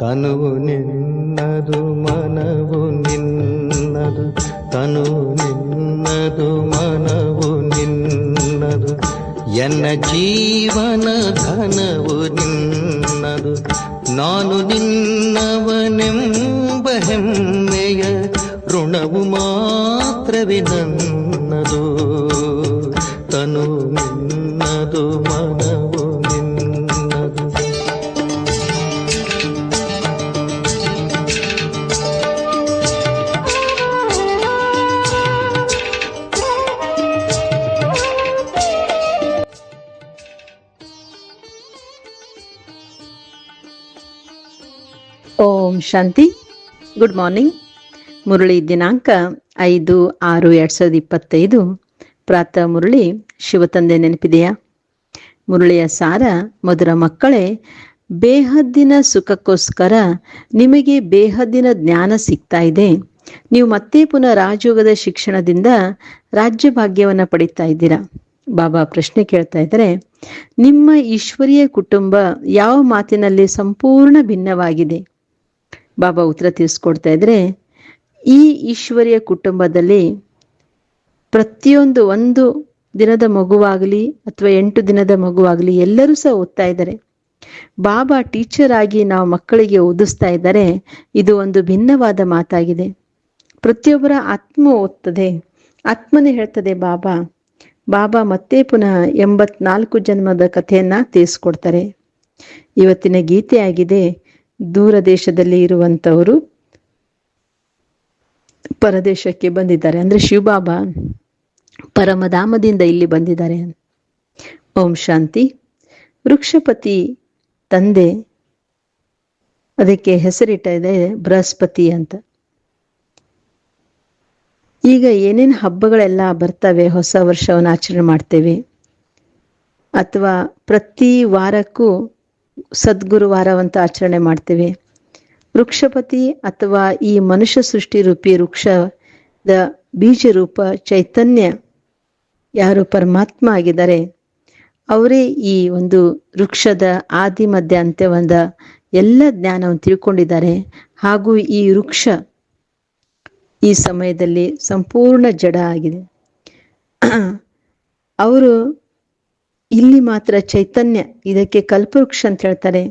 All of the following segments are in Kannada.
ತನುವು ನಿನ್ನದು ಮನವು ನಿನ್ನದು, ತನುವು ನಿನ್ನದು ಮನವು ನಿನ್ನದು, ಎನ್ನ ಜೀವನ ಧನವು ನಿನ್ನದು. ನಾನು ನಿನ್ನವನೆಂಬ ಹೆಮ್ಮೆಯ ಋಣವು ಮಾತ್ರವೇ ನನ್ನದು. ತನು ನಿನ್ನದು ಮನವು ನಿನ್ನದು. ಓಂ ಶಾಂತಿ. Good morning. ಮುರಳಿ ದಿನಾಂಕ 5/6/2025. ಪ್ರಾತಃ ಮುರಳಿ. ಶಿವತಂದೆ ನೆನಪಿದೆಯಾ? ಮುರಳಿಯ ಸಾರ: ಮಧುರ ಮಕ್ಕಳೇ, ಬೇಹದ್ದಿನ ಸುಖಕ್ಕೋಸ್ಕರ ನಿಮಗೆ ಬೇಹದ್ದಿನ ಜ್ಞಾನ ಸಿಗ್ತಾ ಇದೆ. ನೀವು ಮತ್ತೆ ಪುನಃ ರಾಜಯೋಗದ ಶಿಕ್ಷಣದಿಂದ ರಾಜ್ಯ ಭಾಗ್ಯವನ್ನು ಪಡಿತಾ ಇದ್ದೀರಾ. ಬಾಬಾ ಪ್ರಶ್ನೆ ಕೇಳ್ತಾ ಇದ್ದಾರೆ, ನಿಮ್ಮ ಈಶ್ವರೀಯ ಕುಟುಂಬ ಯಾವ ಮಾತಿನಲ್ಲಿ ಸಂಪೂರ್ಣ ಭಿನ್ನವಾಗಿದೆ? ಬಾಬಾ ಉತ್ತರ ತಿಳಿಸ್ಕೊಡ್ತಾ ಇದ್ರೆ, ಈ ಈಶ್ವರೀಯ ಕುಟುಂಬದಲ್ಲಿ ಪ್ರತಿಯೊಂದು 1 ದಿನದ ಮಗುವಾಗಲಿ ಅಥವಾ 8 ದಿನದ ಮಗುವಾಗಲಿ ಎಲ್ಲರೂ ಸಹ ಓದ್ತಾ ಇದ್ದಾರೆ. ಬಾಬಾ ಟೀಚರ್ ಆಗಿ ನಾವು ಮಕ್ಕಳಿಗೆ ಓದಿಸ್ತಾ ಇದ್ದಾರೆ. ಇದು ಒಂದು ಭಿನ್ನವಾದ ಮಾತಾಗಿದೆ. ಪ್ರತಿಯೊಬ್ಬರ ಆತ್ಮ ಓದ್ತದೆ, ಆತ್ಮನೇ ಹೇಳ್ತದೆ ಬಾಬಾ. ಬಾಬಾ ಮತ್ತೆ ಪುನಃ 84 ಜನ್ಮದ ಕಥೆಯನ್ನ ತಿಳಿಸ್ಕೊಡ್ತಾರೆ. ಇವತ್ತಿನ ಗೀತೆ ಆಗಿದೆ, ದೂರ ದೇಶದಲ್ಲಿ ಇರುವಂತವರು ಪರದೇಶಕ್ಕೆ ಬಂದಿದ್ದಾರೆ. ಅಂದ್ರೆ ಶಿವಬಾಬಾ ಪರಮಧಾಮದಿಂದ ಇಲ್ಲಿ ಬಂದಿದ್ದಾರೆ. ಓಂ ಶಾಂತಿ. ವೃಕ್ಷಪತಿ ತಂದೆ, ಅದಕ್ಕೆ ಹೆಸರಿಟ್ಟ ಇದೆ ಬೃಹಸ್ಪತಿ ಅಂತ. ಈಗ ಏನೇನು ಹಬ್ಬಗಳೆಲ್ಲ ಬರ್ತವೆ, ಹೊಸ ವರ್ಷವನ್ನು ಆಚರಣೆ ಮಾಡ್ತೇವೆ, ಅಥವಾ ಪ್ರತಿ ವಾರಕ್ಕೂ ಸದ್ಗುರುವಾರವಂತ ಆಚರಣೆ ಮಾಡ್ತೇವೆ. ವೃಕ್ಷಪತಿ ಅಥವಾ ಈ ಮನುಷ್ಯ ಸೃಷ್ಟಿ ರೂಪಿ ವೃಕ್ಷದ ಬೀಜ ರೂಪ ಚೈತನ್ಯ ಯಾರು ಪರಮಾತ್ಮ ಆಗಿದ್ದಾರೆ, ಅವರೇ ಈ ಒಂದು ವೃಕ್ಷದ ಆದಿ ಮಧ್ಯ ಅಂತ್ಯವೊಂದ ಎಲ್ಲ ಜ್ಞಾನವನ್ನು ತಿಳ್ಕೊಂಡಿದ್ದಾರೆ. ಹಾಗೂ ಈ ವೃಕ್ಷ ಈ ಸಮಯದಲ್ಲಿ ಸಂಪೂರ್ಣ ಜಡ ಆಗಿದೆ. ಅವರು ಇಲ್ಲಿ ಮಾತ್ರ ಚೈತನ್ಯ. ಇದಕ್ಕೆ ಕಲ್ಪವೃಕ್ಷ ಅಂತ ಹೇಳ್ತಾರೆ.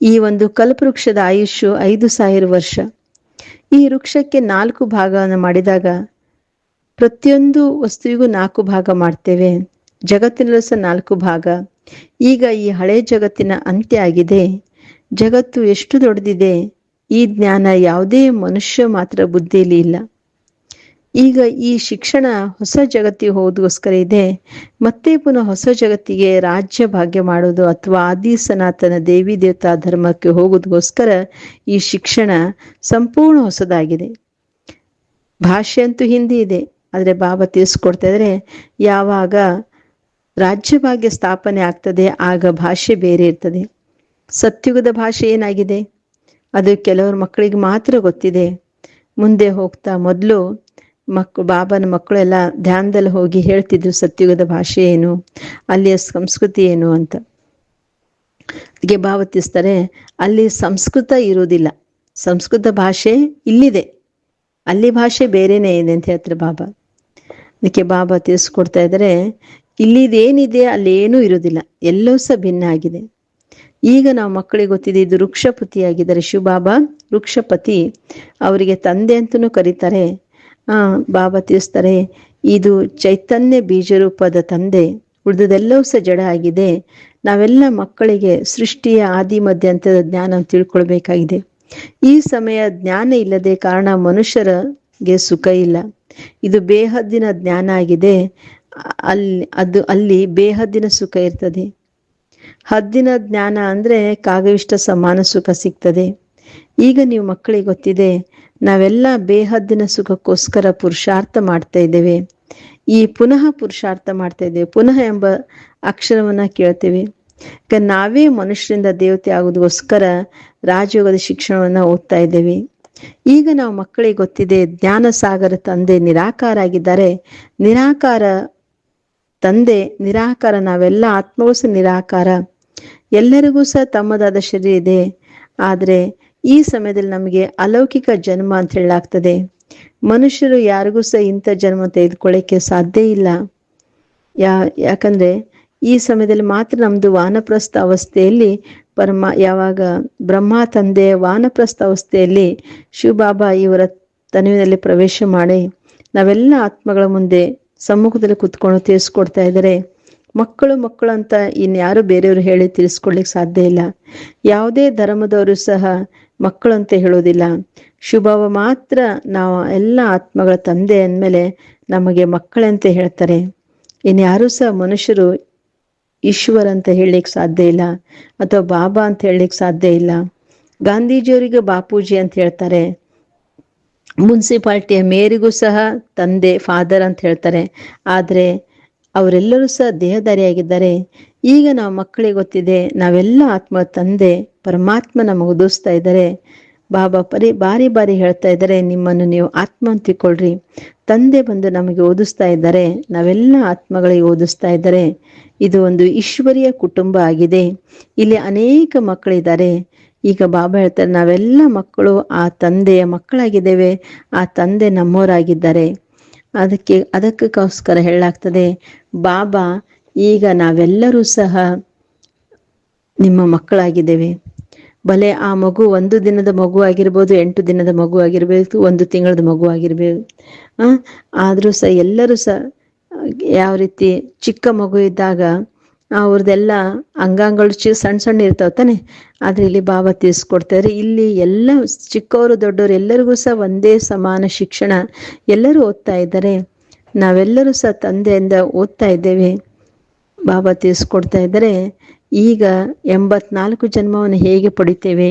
ಈ ಒಂದು ಕಲ್ಪವೃಕ್ಷದ ಆಯುಷ್ಯು 5000 ವರ್ಷ. ಈ ವೃಕ್ಷಕ್ಕೆ 4 ಭಾಗವನ್ನು ಮಾಡಿದಾಗ ಪ್ರತಿಯೊಂದು ವಸ್ತುವಿಗೂ 4 ಭಾಗ ಮಾಡ್ತೇವೆ. ಜಗತ್ತಿನಲ್ಲೂ ಸಹ 4 ಭಾಗ. ಈಗ ಈ ಹಳೆ ಜಗತ್ತಿನ ಅಂತ್ಯ ಆಗಿದೆ. ಜಗತ್ತು ಎಷ್ಟು ದೊಡ್ಡದಿದೆ, ಈ ಜ್ಞಾನ ಯಾವುದೇ ಮನುಷ್ಯ ಮಾತ್ರ ಬುದ್ಧಿಯಲ್ಲಿ ಇಲ್ಲ. ಈಗ ಈ ಶಿಕ್ಷಣ ಹೊಸ ಜಗತ್ತಿಗೆ ಹೋಗೋದಕ್ಕೋಸ್ಕರ ಇದೆ. ಮತ್ತೆ ಪುನಃ ಹೊಸ ಜಗತ್ತಿಗೆ ರಾಜ್ಯ ಭಾಗ್ಯ ಮಾಡೋದು ಅಥವಾ ಆದಿ ಸನಾತನ ದೇವಿ ದೇವತಾ ಧರ್ಮಕ್ಕೆ ಹೋಗೋದಕ್ಕೋಸ್ಕರ ಈ ಶಿಕ್ಷಣ ಸಂಪೂರ್ಣ ಹೊಸದಾಗಿದೆ. ಭಾಷೆ ಅಂತೂ ಹಿಂದಿ ಇದೆ, ಆದರೆ ಬಾಬಾ ತಿಳಿಸ್ಕೊಡ್ತಾ ಇದ್ರೆ, ಯಾವಾಗ ರಾಜ್ಯ ಭಾಗ್ಯ ಸ್ಥಾಪನೆ ಆಗ್ತದೆ ಆಗ ಭಾಷೆ ಬೇರೆ ಇರ್ತದೆ. ಸತ್ಯುಗದ ಭಾಷೆ ಏನಾಗಿದೆ ಅದು ಕೆಲವ್ರ ಮಕ್ಕಳಿಗೆ ಮಾತ್ರ ಗೊತ್ತಿದೆ. ಮುಂದೆ ಹೋಗ್ತಾ ಮೊದಲು ಬಾಬನ ಮಕ್ಕಳೆಲ್ಲ ಧ್ಯಾನದಲ್ಲಿ ಹೋಗಿ ಹೇಳ್ತಿದ್ರು ಸತ್ಯುಗದ ಭಾಷೆ ಏನು, ಅಲ್ಲಿಯ ಸಂಸ್ಕೃತಿ ಏನು ಅಂತ. ಅದಕ್ಕೆ ಬಾಬಾ ತಿಳಿಸ್ತಾರೆ, ಅಲ್ಲಿ ಸಂಸ್ಕೃತ ಇರೋದಿಲ್ಲ, ಸಂಸ್ಕೃತ ಭಾಷೆ ಇಲ್ಲಿದೆ, ಅಲ್ಲಿ ಭಾಷೆ ಬೇರೆನೇ ಇದೆ ಅಂತ ಹೇಳ್ತಾರೆ ಬಾಬಾ. ಅದಕ್ಕೆ ಬಾಬಾ ತಿಳಿಸ್ಕೊಡ್ತಾ ಇದ್ದಾರೆ, ಇಲ್ಲಿದೇನಿದೆ ಅಲ್ಲಿ ಏನೂ ಇರೋದಿಲ್ಲ, ಎಲ್ಲವೂ ಸಹ ಭಿನ್ನ ಆಗಿದೆ. ಈಗ ನಾವು ಮಕ್ಕಳಿಗೆ ಗೊತ್ತಿದೆ, ಇದು ವೃಕ್ಷಪತಿ ಆಗಿದ್ದಾರೆ ಶಿವಬಾಬಾ. ವೃಕ್ಷಪತಿ ಅವರಿಗೆ ತಂದೆ ಅಂತಲೂ ಕರೀತಾರೆ. ಬಾಬಾ ತಿಳಿಸ್ತಾರೆ, ಇದು ಚೈತನ್ಯ ಬೀಜರೂಪದ ತಂದೆ, ಉಳಿದದೆಲ್ಲವೂ ಸಹ ಜಡ ಆಗಿದೆ. ನಾವೆಲ್ಲ ಮಕ್ಕಳಿಗೆ ಸೃಷ್ಟಿಯ ಆದಿ ಮಧ್ಯಂತದ ಜ್ಞಾನ ತಿಳ್ಕೊಳ್ಬೇಕಾಗಿದೆ. ಈ ಸಮಯ ಜ್ಞಾನ ಇಲ್ಲದೆ ಕಾರಣ ಮನುಷ್ಯರಿಗೆ ಸುಖ ಇಲ್ಲ. ಇದು ಬೇಹದ್ದಿನ ಜ್ಞಾನ ಆಗಿದೆ. ಅಲ್ಲಿ ಬೇಹದ್ದಿನ ಸುಖ ಇರ್ತದೆ. ಹದ್ದಿನ ಜ್ಞಾನ ಅಂದ್ರೆ ಕಾಗವಿಷ್ಟ ಸಮಾನ ಸುಖ ಸಿಗ್ತದೆ. ಈಗ ನೀವು ಮಕ್ಕಳಿಗೆ ಗೊತ್ತಿದೆ, ನಾವೆಲ್ಲ ಬೇಹದ್ದಿನ ಸುಖಕ್ಕೋಸ್ಕರ ಪುರುಷಾರ್ಥ ಮಾಡ್ತಾ ಇದ್ದೇವೆ. ಈ ಪುನಃ ಪುರುಷಾರ್ಥ ಮಾಡ್ತಾ ಇದ್ದೇವೆ. ಪುನಃ ಎಂಬ ಅಕ್ಷರವನ್ನ ಕೇಳ್ತೇವೆ. ನಾವೇ ಮನುಷ್ಯರಿಂದ ದೇವತೆ ಆಗೋದಕ್ಕೋಸ್ಕರ ರಾಜಯೋಗದ ಶಿಕ್ಷಣವನ್ನ ಓದ್ತಾ ಇದ್ದೇವೆ. ಈಗ ನಾವು ಮಕ್ಕಳಿಗೆ ಗೊತ್ತಿದೆ, ಜ್ಞಾನ ಸಾಗರ ತಂದೆ ನಿರಾಕಾರ ಆಗಿದ್ದಾರೆ. ನಿರಾಕಾರ ತಂದೆ ನಿರಾಕಾರ, ನಾವೆಲ್ಲ ಆತ್ಮವೂ ಸಹ ನಿರಾಕಾರ. ಎಲ್ಲರಿಗೂ ಸಹ ತಮ್ಮದಾದ ಶರೀರ ಇದೆ. ಆದರೆ ಈ ಸಮಯದಲ್ಲಿ ನಮಗೆ ಅಲೌಕಿಕ ಜನ್ಮ ಅಂತ ಹೇಳಲಾಗ್ತದೆ. ಮನುಷ್ಯರು ಯಾರಿಗೂ ಸಹ ಇಂಥ ಜನ್ಮ ತೆಗೆದುಕೊಳ್ಳಿಕ್ಕೆ ಸಾಧ್ಯ ಇಲ್ಲ. ಯಾಕಂದ್ರೆ ಈ ಸಮಯದಲ್ಲಿ ಮಾತ್ರ ನಮ್ದು ವಾನಪ್ರಸ್ಥ ಅವಸ್ಥೆಯಲ್ಲಿ ಯಾವಾಗ ಬ್ರಹ್ಮ ತಂದೆ ವಾನಪ್ರಸ್ಥ ಅವಸ್ಥೆಯಲ್ಲಿ ಶಿವಬಾಬಾ ಇವರ ತನುವಿನಲ್ಲಿ ಪ್ರವೇಶ ಮಾಡಿ ನಾವೆಲ್ಲ ಆತ್ಮಗಳ ಮುಂದೆ ಸಮ್ಮುಖದಲ್ಲಿ ಕುತ್ಕೊಂಡು ತಿಳಿಸ್ಕೊಡ್ತಾ ಇದ್ದಾರೆ. ಮಕ್ಕಳು ಮಕ್ಕಳು ಅಂತ ಇನ್ಯಾರು ಬೇರೆಯವರು ಹೇಳಿ ತಿಳಿಸ್ಕೊಡ್ಲಿಕ್ಕೆ ಸಾಧ್ಯ ಇಲ್ಲ. ಯಾವುದೇ ಧರ್ಮದವರು ಸಹ ಮಕ್ಕಳು ಅಂತ ಹೇಳೋದಿಲ್ಲ. ಶಿವಬಾಬಾ ಮಾತ್ರ ನಾವು ಎಲ್ಲ ಆತ್ಮಗಳ ತಂದೆ ಅಂದಮೇಲೆ ನಮಗೆ ಮಕ್ಕಳಂತ ಹೇಳ್ತಾರೆ. ಇನ್ಯಾರು ಸಹ ಮನುಷ್ಯರು ಈಶ್ವರ ಅಂತ ಹೇಳಲಿಕ್ಕೆ ಸಾಧ್ಯ ಇಲ್ಲ, ಅಥವಾ ಬಾಬಾ ಅಂತ ಹೇಳಲಿಕ್ಕೆ ಸಾಧ್ಯ ಇಲ್ಲ. ಗಾಂಧೀಜಿಯವರಿಗೆ ಬಾಪೂಜಿ ಅಂತ ಹೇಳ್ತಾರೆ. ಮುನ್ಸಿಪಾಲ್ಟಿಯ ಮೇರಿಗೂ ಸಹ ತಂದೆ ಫಾದರ್ ಅಂತ ಹೇಳ್ತಾರೆ. ಆದರೆ ಅವರೆಲ್ಲರೂ ಸಹ ದೇಹಧಾರಿಯಾಗಿದ್ದಾರೆ. ಈಗ ನಾವು ಮಕ್ಕಳಿಗೆ ಗೊತ್ತಿದೆ, ನಾವೆಲ್ಲ ಆತ್ಮ ತಂದೆ ಪರಮಾತ್ಮ ನಮಗೆ ಓದಿಸ್ತಾ ಇದ್ದಾರೆ. ಬಾಬಾ ಬಾರಿ ಬಾರಿ ಹೇಳ್ತಾ ಇದ್ದಾರೆ, ನಿಮ್ಮನ್ನು ನೀವು ಆತ್ಮ ಅಂತ ತಿಳ್ಕೊಳ್ರಿ. ತಂದೆ ಬಂದು ನಮಗೆ ಓದಿಸ್ತಾ ಇದ್ದಾರೆ, ನಾವೆಲ್ಲ ಆತ್ಮಗಳಿಗೆ ಓದಿಸ್ತಾ ಇದ್ದಾರೆ. ಇದು ಒಂದು ಈಶ್ವರಿಯ ಕುಟುಂಬ ಆಗಿದೆ. ಇಲ್ಲಿ ಅನೇಕ ಮಕ್ಕಳಿದ್ದಾರೆ. ಈಗ ಬಾಬಾ ಹೇಳ್ತಾರೆ, ನಾವೆಲ್ಲ ಮಕ್ಕಳು ಆ ತಂದೆಯ ಮಕ್ಕಳಾಗಿದ್ದೇವೆ, ಆ ತಂದೆ ನಮ್ಮವರಾಗಿದ್ದಾರೆ. ಅದಕ್ಕೋಸ್ಕರ ಹೇಳಲಾಗ್ತದೆ, ಬಾಬಾ ಈಗ ನಾವೆಲ್ಲರೂ ಸಹ ನಿಮ್ಮ ಮಕ್ಕಳಾಗಿದ್ದೇವೆ. ಭಲೆ ಆ ಮಗು 1 ದಿನದ ಮಗು ಆಗಿರ್ಬೋದು, 8 ದಿನದ ಮಗು ಆಗಿರ್ಬೇಕು, 1 ತಿಂಗಳದ ಮಗು ಆಗಿರ್ಬೇಕು. ಆದ್ರೂ ಸಹ ಎಲ್ಲರೂ ಸಹ ಯಾವ ರೀತಿ ಚಿಕ್ಕ ಮಗು ಇದ್ದಾಗ ಅವ್ರದ್ದೆಲ್ಲ ಅಂಗಾಂಗಗಳು ಸಣ್ಣ ಸಣ್ಣ ಇರ್ತಾವ ತಾನೆ. ಆದ್ರೆ ಇಲ್ಲಿ ಬಾಬಾ ತಿಳಿಸ್ಕೊಡ್ತಾರೆ, ಇಲ್ಲಿ ಎಲ್ಲ ಚಿಕ್ಕವರು ದೊಡ್ಡವರು ಎಲ್ಲರಿಗೂ ಸಹ ಒಂದೇ ಸಮಾನ ಶಿಕ್ಷಣ. ಎಲ್ಲರೂ ಓದ್ತಾ ಇದ್ದಾರೆ. ನಾವೆಲ್ಲರೂ ಸಹ ತಂದೆಯಿಂದ ಓದ್ತಾ ಇದ್ದೇವೆ. ಬಾಬಾ ತಿಳಿಸ್ಕೊಡ್ತಾ ಇದ್ದಾರೆ, ಈಗ 84 ಜನ್ಮವನ್ನು ಹೇಗೆ ಪಡಿತೇವೆ.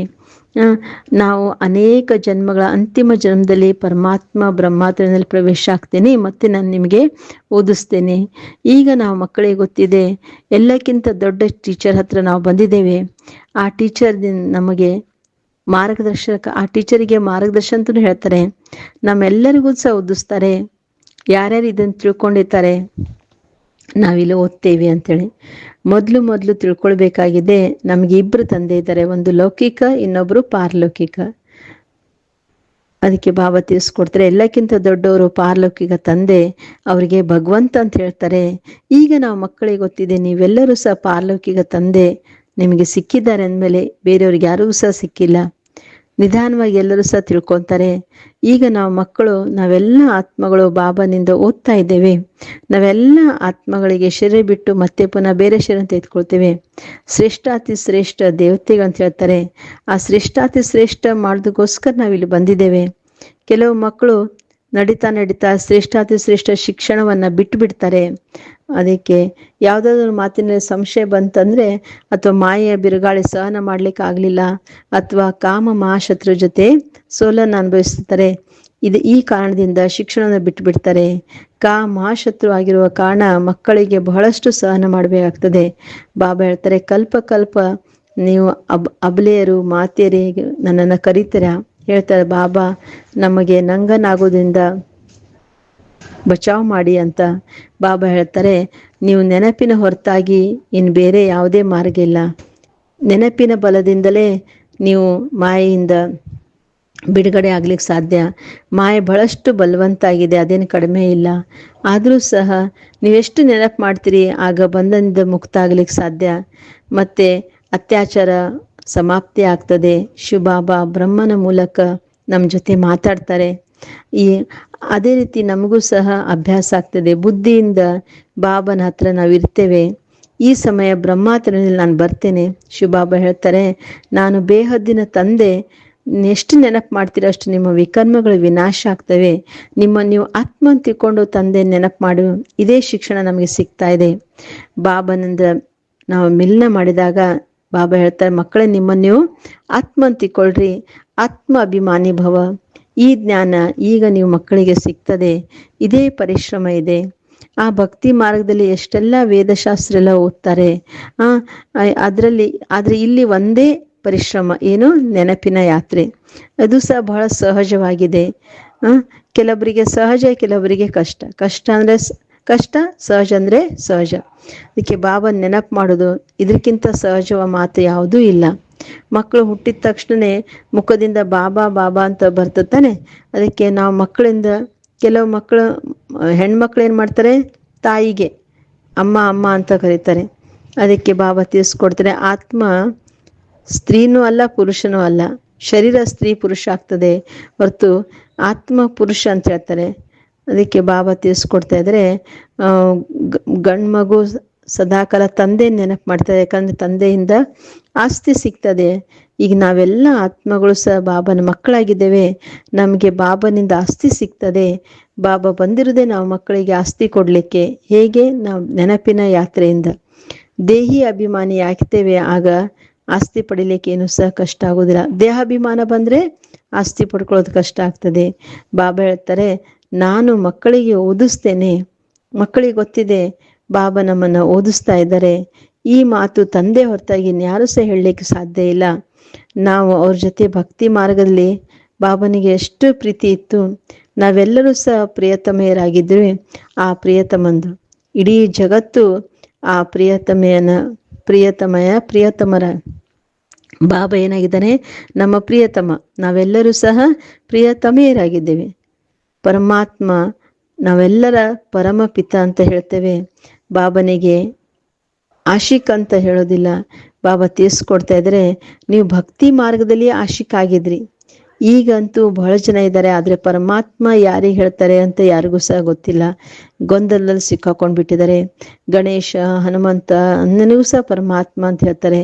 ನಾವು ಅನೇಕ ಜನ್ಮಗಳ ಅಂತಿಮ ಜನ್ಮದಲ್ಲಿ ಪರಮಾತ್ಮ ಬ್ರಹ್ಮಾತ್ಮನಲ್ಲಿ ಪ್ರವೇಶ ಆಗ್ತೇನೆ, ಮತ್ತೆ ನಾನು ನಿಮಗೆ ಓದಿಸ್ತೇನೆ. ಈಗ ನಾವು ಮಕ್ಕಳಿಗೆ ಗೊತ್ತಿದೆ, ಎಲ್ಲಕ್ಕಿಂತ ದೊಡ್ಡ ಟೀಚರ್ ಹತ್ರ ನಾವು ಬಂದಿದ್ದೇವೆ. ಆ ಟೀಚರ್ ನಮಗೆ ಮಾರ್ಗದರ್ಶಕ, ಆ ಟೀಚರಿಗೆ ಮಾರ್ಗದರ್ಶನ ಅಂತಲೂ ಹೇಳ್ತಾರೆ. ನಮ್ಮೆಲ್ಲರಿಗೂ ಸಹ ಓದಿಸ್ತಾರೆ. ಯಾರ್ಯಾರು ಇದನ್ನು ತಿಳ್ಕೊಂಡಿರ್ತಾರೆ, ನಾವಿಲ್ಲಿ ಓದ್ತೇವೆ ಅಂತೇಳಿ. ಮೊದಲು ತಿಳ್ಕೊಳ್ಬೇಕಾಗಿದೆ, ನಮಗೆ 2 ತಂದೆ ಇದ್ದಾರೆ, ಒಂದು ಲೌಕಿಕ, ಇನ್ನೊಬ್ರು ಪಾರಲೌಕಿಕ. ಅದಕ್ಕೆ ಬಾಬಾ ತಿಳಿಸ್ಕೊಡ್ತಾರೆ, ಎಲ್ಲಕ್ಕಿಂತ ದೊಡ್ಡವರು ಪಾರಲೌಕಿಕ ತಂದೆ, ಅವರಿಗೆ ಭಗವಂತ ಅಂತ ಹೇಳ್ತಾರೆ. ಈಗ ನಾವು ಮಕ್ಕಳಿಗೆ ಗೊತ್ತಿದೆ, ನೀವೆಲ್ಲರೂ ಸಹ ಪಾರಲೌಕಿಕ ತಂದೆ ನಿಮಗೆ ಸಿಕ್ಕಿದ್ದಾರೆ ಅಂದಮೇಲೆ ಬೇರೆಯವ್ರಿಗೆ ಯಾರಿಗೂ ಸಹ ಸಿಕ್ಕಿಲ್ಲ. ನಿಧಾನವಾಗಿ ಎಲ್ಲರೂ ಸಹ ತಿಳ್ಕೊತಾರೆ. ಈಗ ನಾವು ಮಕ್ಕಳು, ನಾವೆಲ್ಲ ಆತ್ಮಗಳು ಬಾಬಾನಿಂದ ಓದ್ತಾ ಇದ್ದೇವೆ. ನಾವೆಲ್ಲ ಆತ್ಮಗಳಿಗೆ ಶರೀರ ಬಿಟ್ಟು ಮತ್ತೆ ಪುನಃ ಬೇರೆ ಶರೀರ ತೆಗೆದುಕೊಳ್ತೇವೆ. ಶ್ರೇಷ್ಠಾತಿ ಶ್ರೇಷ್ಠ ದೇವತೆಗಳಂತ ಹೇಳ್ತಾರೆ. ಆ ಶ್ರೇಷ್ಠಾತಿ ಶ್ರೇಷ್ಠ ಮಾಡೋದಕ್ಕೋಸ್ಕರ ನಾವಿಲ್ಲಿ ಬಂದಿದ್ದೇವೆ. ಕೆಲವು ಮಕ್ಕಳು ನಡೀತಾ ಶ್ರೇಷ್ಠಾತಿ ಶ್ರೇಷ್ಠ ಶಿಕ್ಷಣವನ್ನ ಬಿಟ್ಟು ಬಿಡ್ತಾರೆ. ಅದಕ್ಕೆ ಯಾವುದಾದ್ರೂ ಮಾತಿನ ಸಂಶಯ ಬಂತಂದ್ರೆ, ಅಥವಾ ಮಾಯೆಯ ಬಿರುಗಾಳಿ ಸಹನ ಮಾಡ್ಲಿಕ್ಕೆ ಆಗ್ಲಿಲ್ಲ, ಅಥವಾ ಕಾಮ ಮಹಾಶತ್ರು ಜೊತೆ ಸೋಲನ್ನು ಅನುಭವಿಸ್ತಾರೆ. ಈ ಕಾರಣದಿಂದ ಶಿಕ್ಷಣವನ್ನು ಬಿಟ್ಟು ಬಿಡ್ತಾರೆ. ಮಹಾಶತ್ರು ಆಗಿರುವ ಕಾರಣ ಮಕ್ಕಳಿಗೆ ಬಹಳಷ್ಟು ಸಹನ ಮಾಡಬೇಕಾಗ್ತದೆ. ಬಾಬಾ ಹೇಳ್ತಾರೆ, ಕಲ್ಪ ನೀವು ಅಬಲೆಯರು ಮಾತೆಯರಿಗೆ ನನ್ನನ್ನು ಕರೀತೀರಾ. ಹೇಳ್ತಾರೆ ಬಾಬಾ, ನಮಗೆ ನಂಗನಾಗೋದ್ರಿಂದ ಬಚಾವ್ ಮಾಡಿ ಅಂತ. ಬಾಬಾ ಹೇಳ್ತಾರೆ, ನೀವು ನೆನಪಿನ ಹೊರತಾಗಿ ಇನ್ನು ಬೇರೆ ಯಾವುದೇ ಮಾರ್ಗ ಇಲ್ಲ. ನೆನಪಿನ ಬಲದಿಂದಲೇ ನೀವು ಮಾಯೆಯಿಂದ ಬಿಡುಗಡೆ ಆಗ್ಲಿಕ್ಕೆ ಸಾಧ್ಯ. ಮಾಯೆ ಬಹಳಷ್ಟು ಬಲವಂತ ಆಗಿದೆ, ಅದೇನು ಕಡಿಮೆ ಇಲ್ಲ. ಆದರೂ ಸಹ ನೀವೆಷ್ಟು ನೆನಪು ಮಾಡ್ತೀರಿ, ಆಗ ಬಂಧನದಿಂದ ಮುಕ್ತ ಆಗ್ಲಿಕ್ಕೆ ಸಾಧ್ಯ. ಮತ್ತೆ ಅತ್ಯಾಚಾರ ಸಮಾಪ್ತಿ ಆಗ್ತದೆ. ಶಿವಬಾಬಾ ಬ್ರಹ್ಮನ ಮೂಲಕ ನಮ್ಮ ಜೊತೆ ಮಾತಾಡ್ತಾರೆ. ಅದೇ ರೀತಿ ನಮಗೂ ಸಹ ಅಭ್ಯಾಸ ಆಗ್ತದೆ. ಬುದ್ಧಿಯಿಂದ ಬಾಬನ ಹತ್ರ ನಾವು ಇರ್ತೇವೆ. ಈ ಸಮಯ ಬ್ರಹ್ಮಾತ್ಮನಲ್ಲಿ ನಾನು ಬರ್ತೇನೆ. ಶಿವಬಾಬಾ ಹೇಳ್ತಾರೆ, ನಾನು ಬೇಹದ್ದಿನ ತಂದೆ. ಎಷ್ಟು ನೆನಪು ಮಾಡ್ತೀರೋ ಅಷ್ಟು ನಿಮ್ಮ ವಿಕರ್ಮಗಳು ವಿನಾಶ ಆಗ್ತವೆ. ನೀವು ಆತ್ಮ ಅಂತ ತಿಳ್ಕೊಂಡು ತಂದೆ ನೆನಪು ಮಾಡು. ಇದೇ ಶಿಕ್ಷಣ ನಮಗೆ ಸಿಗ್ತಾ ಇದೆ. ಬಾಬನಿಂದ ನಾವು ಮಿಲನ ಮಾಡಿದಾಗ ಬಾಬಾ ಹೇಳ್ತಾರೆ, ಮಕ್ಕಳೇ, ನಿಮ್ಮನ್ನು ನೀವು ಆತ್ಮ ಅಂತ ತಿಳ್ಕೊಳ್ರಿ, ಆತ್ಮ ಅಭಿಮಾನಿ ಭವ. ಈ ಜ್ಞಾನ ಈಗ ನೀವು ಮಕ್ಕಳಿಗೆ ಸಿಗ್ತದೆ. ಇದೇ ಪರಿಶ್ರಮ ಇದೆ. ಆ ಭಕ್ತಿ ಮಾರ್ಗದಲ್ಲಿ ಎಷ್ಟೆಲ್ಲ ವೇದಶಾಸ್ತ್ರ ಎಲ್ಲ ಓದ್ತಾರೆ. ಆದ್ರೆ ಇಲ್ಲಿ ಒಂದೇ ಪರಿಶ್ರಮ, ಏನು, ನೆನಪಿನ ಯಾತ್ರೆ. ಅದು ಸಹ ಬಹಳ ಸಹಜವಾಗಿದೆ. ಕೆಲವರಿಗೆ ಸಹಜ, ಕೆಲವರಿಗೆ ಕಷ್ಟ. ಕಷ್ಟ ಅಂದ್ರೆ ಕಷ್ಟ ಸಹಜ ಅಂದ್ರೆ ಸಹಜ. ಅದಕ್ಕೆ ಬಾಬಾ ನೆನಪು ಮಾಡೋದು ಇದಕ್ಕಿಂತ ಸಹಜವ ಮಾತು ಯಾವುದೂ ಇಲ್ಲ. ಮಕ್ಕಳು ಹುಟ್ಟಿದ ತಕ್ಷಣನೇ ಮುಖದಿಂದ ಬಾಬಾ ಬಾಬಾ ಅಂತ ಬರ್ತತಾನೆ. ಅದಕ್ಕೆ ನಾವು ಮಕ್ಕಳಿಂದ ಕೆಲವು ಮಕ್ಕಳು ಹೆಣ್ಮಕ್ಳು ಏನು ಮಾಡ್ತಾರೆ, ತಾಯಿಗೆ ಅಮ್ಮ ಅಮ್ಮ ಅಂತ ಕರೀತಾರೆ. ಅದಕ್ಕೆ ಬಾಬಾ ತಿಳಿಸ್ಕೊಡ್ತಾರೆ, ಆತ್ಮ ಸ್ತ್ರೀನೂ ಅಲ್ಲ ಪುರುಷನೂ ಅಲ್ಲ. ಶರೀರ ಸ್ತ್ರೀ ಪುರುಷ ಆಗ್ತದೆ ಹೊರತು ಆತ್ಮ ಪುರುಷ ಅಂತ ಹೇಳ್ತಾರೆ. ಅದಕ್ಕೆ ಬಾಬಾ ತಿಳಿಸ್ಕೊಡ್ತಾ ಇದ್ರೆ ಗಂಡು ಮಗು ಸದಾಕಾಲ ತಂದೆ ನೆನಪು ಮಾಡ್ತಾರೆ. ಯಾಕಂದ್ರೆ ತಂದೆಯಿಂದ ಆಸ್ತಿ ಸಿಗ್ತದೆ. ಈಗ ನಾವೆಲ್ಲ ಆತ್ಮಗಳು ಸಹ ಬಾಬನ ಮಕ್ಕಳಾಗಿದ್ದೇವೆ. ನಮಗೆ ಬಾಬನಿಂದ ಆಸ್ತಿ ಸಿಗ್ತದೆ. ಬಾಬಾ ಬಂದಿರೋದೇ ನಾವು ಮಕ್ಕಳಿಗೆ ಆಸ್ತಿ ಕೊಡಲಿಕ್ಕೆ. ಹೇಗೆ? ನಾವು ನೆನಪಿನ ಯಾತ್ರೆಯಿಂದ ದೇಹಿ ಅಭಿಮಾನಿ ಆಗ್ತೇವೆ, ಆಗ ಆಸ್ತಿ ಪಡಿಲಿಕ್ಕೆ ಏನು ಸಹ ಕಷ್ಟ ಆಗೋದಿಲ್ಲ. ದೇಹಾಭಿಮಾನ ಬಂದ್ರೆ ಆಸ್ತಿ ಪಡ್ಕೊಳ್ಳೋದು ಕಷ್ಟ ಆಗ್ತದೆ. ಬಾಬಾ ಹೇಳ್ತಾರೆ, ನಾನು ಮಕ್ಕಳಿಗೆ ಓದಿಸ್ತೇನೆ. ಮಕ್ಕಳಿಗೆ ಗೊತ್ತಿದೆ ಬಾಬಾ ನಮ್ಮನ್ನ ಓದಿಸ್ತಾ ಇದ್ದಾರೆ. ಈ ಮಾತು ತಂದೆ ಹೊರತಾಗಿ ಇನ್ಯಾರು ಸಹ ಹೇಳಲಿಕ್ಕೆ ಸಾಧ್ಯ ಇಲ್ಲ. ನಾವು ಅವ್ರ ಜೊತೆ ಭಕ್ತಿ ಮಾರ್ಗದಲ್ಲಿ ಬಾಬನಿಗೆ ಎಷ್ಟು ಪ್ರೀತಿ ಇತ್ತು. ನಾವೆಲ್ಲರೂ ಸಹ ಪ್ರಿಯತಮೆಯರಾಗಿದ್ವಿ. ಆ ಪ್ರಿಯತಮಂದು ಇಡೀ ಜಗತ್ತು ಆ ಪ್ರಿಯತಮರ ಬಾಬಾ ಏನಾಗಿದ್ದಾನೆ? ನಮ್ಮ ಪ್ರಿಯತಮ. ನಾವೆಲ್ಲರೂ ಸಹ ಪ್ರಿಯತಮೆಯರಾಗಿದ್ದೇವೆ. ಪರಮಾತ್ಮ ನಾವೆಲ್ಲರ ಪರಮ ಪಿತ ಅಂತ ಹೇಳ್ತೇವೆ. ಬಾಬನಿಗೆ ಆಶಿಕ್ ಅಂತ ಹೇಳೋದಿಲ್ಲ. ಬಾಬಾ ತಿಳಿಸ್ಕೊಡ್ತಾ ಇದ್ರೆ, ನೀವು ಭಕ್ತಿ ಮಾರ್ಗದಲ್ಲಿ ಆಶಿಕ್ ಆಗಿದ್ರಿ. ಈಗಂತೂ ಬಹಳ ಜನ ಇದ್ದಾರೆ, ಆದ್ರೆ ಪರಮಾತ್ಮ ಯಾರಿಗೆ ಹೇಳ್ತಾರೆ ಅಂತ ಯಾರಿಗೂ ಸಹ ಗೊತ್ತಿಲ್ಲ. ಗೊಂದಲದಲ್ಲಿ ಸಿಕ್ಕಾಕೊಂಡ್ಬಿಟ್ಟಿದ್ದಾರೆ. ಗಣೇಶ, ಹನುಮಂತ ಅನ್ನನೂ ಸಹ ಪರಮಾತ್ಮ ಅಂತ ಹೇಳ್ತಾರೆ.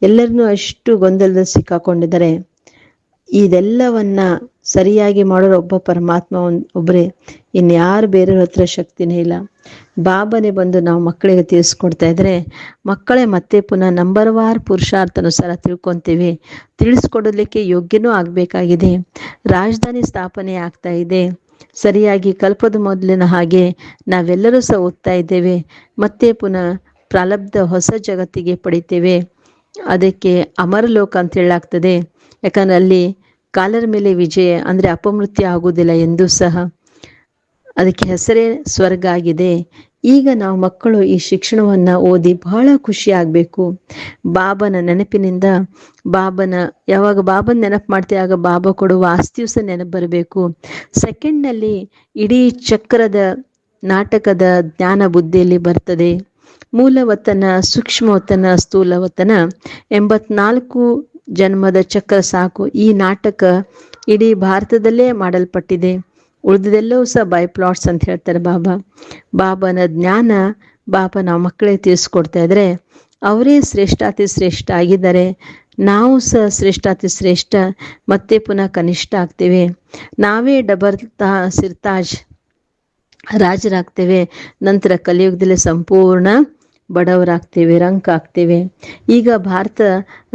ಎಲ್ಲರನ್ನೂ ಅಷ್ಟು ಗೊಂದಲದಲ್ಲಿ ಸಿಕ್ಕಾಕೊಂಡಿದ್ದಾರೆ. ಇದೆಲ್ಲವನ್ನ ಸರಿಯಾಗಿ ಮಾಡೋರು ಒಬ್ಬ ಪರಮಾತ್ಮ ಒಬ್ಬರೇ. ಇನ್ಯಾರು ಬೇರೆಯವ್ರ ಹತ್ರ ಶಕ್ತಿನೇ ಇಲ್ಲ. ಬಾಬನೇ ಬಂದು ನಾವು ಮಕ್ಕಳಿಗೆ ತಿಳಿಸ್ಕೊಡ್ತಾ ಇದ್ರೆ ಮಕ್ಕಳೇ ಮತ್ತೆ ಪುನಃ ನಂಬರ್ ವಾರ್ ಪುರುಷಾರ್ಥಾನುಸಾರ ತಿಳ್ಕೊಂತೀವಿ. ತಿಳಿಸ್ಕೊಡಲಿಕ್ಕೆ ಯೋಗ್ಯನೂ ಆಗಬೇಕಾಗಿದೆ. ರಾಜಧಾನಿ ಸ್ಥಾಪನೆ ಆಗ್ತಾ ಇದೆ. ಸರಿಯಾಗಿ ಕಲ್ಪದ ಮೊದಲಿನ ಹಾಗೆ ನಾವೆಲ್ಲರೂ ಸಹ ಓದ್ತಾ ಇದ್ದೇವೆ. ಮತ್ತೆ ಪುನಃ ಪ್ರಾರಬ್ಧ ಹೊಸ ಜಗತ್ತಿಗೆ ಪಡಿತೇವೆ. ಅದಕ್ಕೆ ಅಮರಲೋಕ ಅಂತ ಹೇಳಾಗ್ತದೆ. ಯಾಕಂದ್ರೆ ಅಲ್ಲಿ ಕಾಲರ ಮೇಲೆ ವಿಜಯ ಅಂದ್ರೆ ಅಪಮೃತ್ಯು ಆಗುವುದಿಲ್ಲ ಎಂದೂ ಸಹ. ಅದಕ್ಕೆ ಹೆಸರೇ ಸ್ವರ್ಗ ಆಗಿದೆ. ಈಗ ನಾವು ಮಕ್ಕಳು ಈ ಶಿಕ್ಷಣವನ್ನ ಓದಿ ಬಹಳ ಖುಷಿ ಆಗ್ಬೇಕು. ಬಾಬನ ನೆನಪಿನಿಂದ ಯಾವಾಗ ಬಾಬನ ನೆನಪು ಮಾಡ್ತೇವೆ ಆಗ ಬಾಬಾ ಕೊಡುವ ಆಸ್ತಿಯೂ ಸಹ ನೆನಪು ಬರಬೇಕು. ಸೆಕೆಂಡ್ನಲ್ಲಿ ಇಡೀ ಚಕ್ರದ ನಾಟಕದ ಜ್ಞಾನ ಬುದ್ಧಿಯಲ್ಲಿ ಬರ್ತದೆ. ಮೂಲವತನ, ಸೂಕ್ಷ್ಮವತನ, ಸ್ಥೂಲವತನ 84 ಜನ್ಮದ ಚಕ್ರ ಸಾಕು. ಈ ನಾಟಕ ಇಡೀ ಭಾರತದಲ್ಲೇ ಮಾಡಲ್ಪಟ್ಟಿದೆ. ಉಳಿದೆಲ್ಲವೂ ಸಹ ಬೈ ಪ್ಲಾಟ್ಸ್ ಅಂತ ಹೇಳ್ತಾರೆ ಬಾಬನ ಜ್ಞಾನ ಬಾಬಾ ನಾವು ಮಕ್ಕಳಿಗೆ ತಿಳಿಸ್ಕೊಡ್ತಾ ಇದ್ರೆ ಅವರೇ ಶ್ರೇಷ್ಠಾತಿ ಶ್ರೇಷ್ಠ ಆಗಿದ್ದಾರೆ. ನಾವು ಸಹ ಶ್ರೇಷ್ಠಾತಿ ಶ್ರೇಷ್ಠ ಮತ್ತೆ ಪುನಃ ಕನಿಷ್ಠ ಆಗ್ತೇವೆ. ನಾವೇ ಡಬಲ್ ಸಿರ್ತಾಜ್ ರಾಜರಾಗ್ತೇವೆ. ನಂತರ ಕಲಿಯುಗದಲ್ಲಿ ಸಂಪೂರ್ಣ ಬಡವರಾಗ್ತೇವೆ, ರಂಕ್ ಆಗ್ತೇವೆ. ಈಗ ಭಾರತ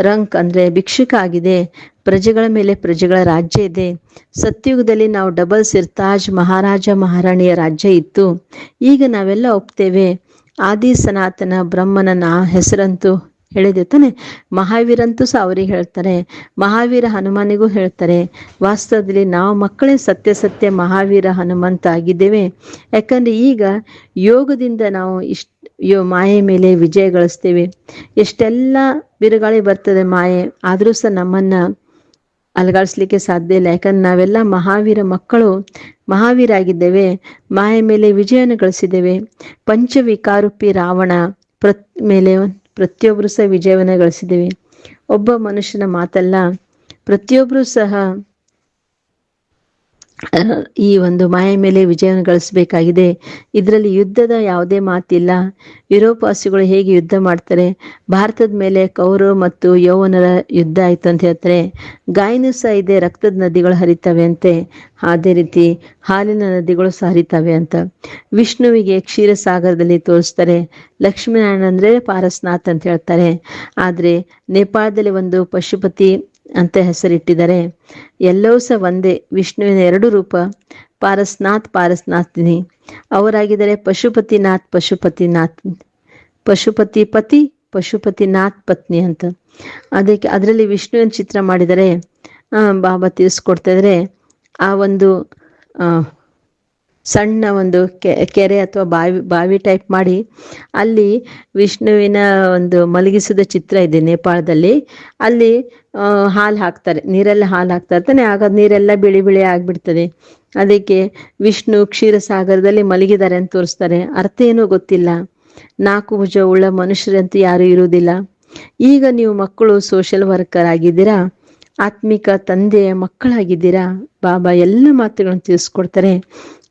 ರಂಕ್ ಅಂದ್ರೆ ಭಿಕ್ಷುಕ ಆಗಿದೆ. ಪ್ರಜೆಗಳ ಮೇಲೆ ಪ್ರಜೆಗಳ ರಾಜ್ಯ ಇದೆ. ಸತ್ಯುಗದಲ್ಲಿ ನಾವು ಡಬಲ್ ಸಿರ್ತಾಜ್ ಮಹಾರಾಜ ಮಹಾರಾಣಿಯ ರಾಜ್ಯ ಇತ್ತು. ಈಗ ನಾವೆಲ್ಲ ಒಪ್ತೇವೆ ಆದಿ ಸನಾತನ ಬ್ರಹ್ಮನ ಹೆಸರಂತೂ ಹೇಳಿದೆ ತಾನೆ. ಮಹಾವೀರಂತೂ ಸಹ ಅವ್ರಿಗೆ ಹೇಳ್ತಾರೆ, ಮಹಾವೀರ ಹನುಮಾನಿಗೂ ಹೇಳ್ತಾರೆ. ವಾಸ್ತವದಲ್ಲಿ ನಾವು ಮಕ್ಕಳೇ ಸತ್ಯ ಮಹಾವೀರ ಹನುಮಂತ ಆಗಿದ್ದೇವೆ. ಯಾಕಂದ್ರೆ ಈಗ ಯೋಗದಿಂದ ನಾವು ಮಾಯೆ ಮೇಲೆ ವಿಜಯ ಗಳಿಸ್ತೇವೆ. ಎಷ್ಟೆಲ್ಲ ಬಿರುಗಾಳಿ ಬರ್ತದೆ ಮಾಯೆ, ಆದ್ರೂ ಸಹ ನಮ್ಮನ್ನ ಅಲಗಾಡಿಸ್ಲಿಕ್ಕೆ ಸಾಧ್ಯ ಇಲ್ಲ. ಯಾಕಂದ್ರೆ ನಾವೆಲ್ಲ ಮಹಾವೀರ ಮಕ್ಕಳು, ಮಹಾವೀರ ಆಗಿದ್ದೇವೆ. ಮಾಯೆ ಮೇಲೆ ವಿಜಯನ ಗಳಿಸಿದ್ದೇವೆ. ಪಂಚವಿಕಾರೂಪಿ ರಾವಣ ಮೇಲೆ ಪ್ರತಿಯೊಬ್ಬರು ಸಹ ವಿಜಯವನ್ನ ಗಳಿಸಿದ್ದೇವೆ. ಒಬ್ಬ ಮನುಷ್ಯನ ಮಾತಲ್ಲ, ಪ್ರತಿಯೊಬ್ಬರು ಸಹ ಈ ಒಂದು ಮಾಯೆ ಮೇಲೆ ವಿಜಯವನ್ನು ಗಳಿಸಬೇಕಾಗಿದೆ. ಇದರಲ್ಲಿ ಯುದ್ಧದ ಯಾವುದೇ ಮಾತಿಲ್ಲ. ಯುರೋಪಾಸಿಗಳು ಹೇಗೆ ಯುದ್ಧ ಮಾಡ್ತಾರೆ, ಭಾರತದ ಮೇಲೆ ಕೌರವ ಮತ್ತು ಯೌವನರ ಯುದ್ಧ ಆಯ್ತು ಅಂತ ಹೇಳ್ತಾರೆ. ಗಾಯನೂ ಸಹ ಇದೆ, ರಕ್ತದ ನದಿಗಳು ಹರಿತವೆ ಅಂತೆ. ಅದೇ ರೀತಿ ಹಾಲಿನ ನದಿಗಳು ಸಹ ಹರಿತವೆ ಅಂತ. ವಿಷ್ಣುವಿಗೆ ಕ್ಷೀರಸಾಗರದಲ್ಲಿ ತೋರಿಸ್ತಾರೆ. ಲಕ್ಷ್ಮೀನಾರಾಯಣ ಅಂದ್ರೆ ಪಾರಸ್ನಾಥ್ ಅಂತ ಹೇಳ್ತಾರೆ. ಆದ್ರೆ ನೇಪಾಳದಲ್ಲಿ ಒಂದು ಪಶುಪತಿ ಅಂತ ಹೆಸರಿಟ್ಟಿದ್ದಾರೆ. ಎಲ್ಲವೂ ಸಹ ಒಂದೇ, ವಿಷ್ಣುವಿನ 2 ರೂಪ. ಪಾರಸ್ನಾಥಿನಿ ಅವರಾಗಿದ್ದಾರೆ. ಪಶುಪತಿನಾಥ್ ಪಶುಪತಿ ಪತಿ, ಪಶುಪತಿನಾಥ್ ಪತ್ನಿ ಅಂತ. ಅದರಲ್ಲಿ ವಿಷ್ಣುವಿನ ಚಿತ್ರ ಮಾಡಿದರೆ ಬಾಬಾ ತಿಳಿಸ್ಕೊಡ್ತಾ ಇದ್ರೆ ಆ ಒಂದು ಸಣ್ಣ ಒಂದು ಕೆರೆ ಅಥವಾ ಬಾವಿ ಟೈಪ್ ಮಾಡಿ ಅಲ್ಲಿ ವಿಷ್ಣುವಿನ ಒಂದು ಮಲಗಿಸಿದ ಚಿತ್ರ ಇದೆ ನೇಪಾಳದಲ್ಲಿ. ಅಲ್ಲಿ ಹಾಲು ಹಾಕ್ತಾರೆ, ನೀರೆಲ್ಲ ಹಾಲು ಹಾಕ್ತಾ ಇರ್ತಾನೆ, ಆಗ ನೀರೆಲ್ಲ ಬಿಳಿ ಬಿಳಿ ಆಗ್ಬಿಡ್ತದೆ. ಅದಕ್ಕೆ ವಿಷ್ಣು ಕ್ಷೀರಸಾಗರದಲ್ಲಿ ಮಲಗಿದ್ದಾರೆ ಅಂತ ತೋರಿಸ್ತಾರೆ. ಅರ್ಥ ಏನೂ ಗೊತ್ತಿಲ್ಲ. 4 ಭುಜ ಉಳ್ಳ ಮನುಷ್ಯರಂತೂ ಯಾರು ಇರುವುದಿಲ್ಲ. ಈಗ ನೀವು ಮಕ್ಕಳು ಸೋಷಿಯಲ್ ವರ್ಕರ್ ಆಗಿದ್ದೀರಾ, ಆತ್ಮಿಕ ತಂದೆಯ ಮಕ್ಕಳಾಗಿದ್ದೀರಾ. ಬಾಬಾ ಎಲ್ಲ ಮಾತುಗಳನ್ನು ತಿಳಿಸ್ಕೊಡ್ತಾರೆ.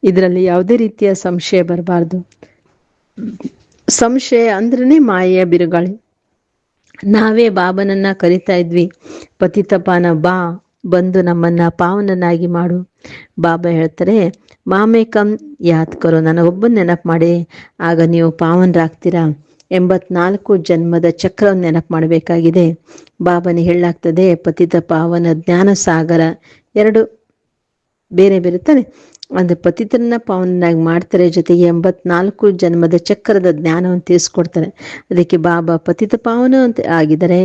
ಇದರಲ್ಲಿ ಯಾವುದೇ ರೀತಿಯ ಸಂಶಯ ಬರಬಾರ್ದು. ಸಂಶಯ ಅಂದ್ರೇ ಮಾಯೆಯ ಬಿರುಗಾಳಿ. ನಾವೇ ಬಾಬನನ್ನ ಕರಿತಾ ಇದ್ವಿ, ಪತಿತಪಾನ ಬಾ, ಬಂದು ನಮ್ಮನ್ನ ಪಾವನನ್ನಾಗಿ ಮಾಡು. ಬಾಬಾ ಹೇಳ್ತಾರೆ, ಮಾಮೇ ಕಮ್ ಯಾದ್ ಕರೋ, ನನ್ನ ಒಬ್ಬನ ನೆನಪು ಮಾಡಿ, ಆಗ ನೀವು ಪಾವನರಾಗ್ತೀರಾ. 84 ಜನ್ಮದ ಚಕ್ರವನ್ನು ನೆನಪು ಮಾಡಬೇಕಾಗಿದೆ. ಬಾಬನಿಗೆ ಹೇಳಲಾಗ್ತದೆ, ಪತಿತ ಪಾವನ ಜ್ಞಾನ ಸಾಗರ ಎರಡು ಬೇರೆ ಬೇರೆ ತಾನೆ. ಒಂದು ಪತಿತರನ್ನ ಪಾವನನಾಗಿ ಮಾಡ್ತಾರೆ, ಜೊತೆಗೆ 84 ಜನ್ಮದ ಚಕ್ರದ ಜ್ಞಾನವನ್ನು ತಿಳಿಸ್ಕೊಡ್ತಾರೆ. ಅದಕ್ಕೆ ಬಾಬಾ ಪತಿತ ಪಾವನ ಅಂತ ಆಗಿದ್ದಾರೆ,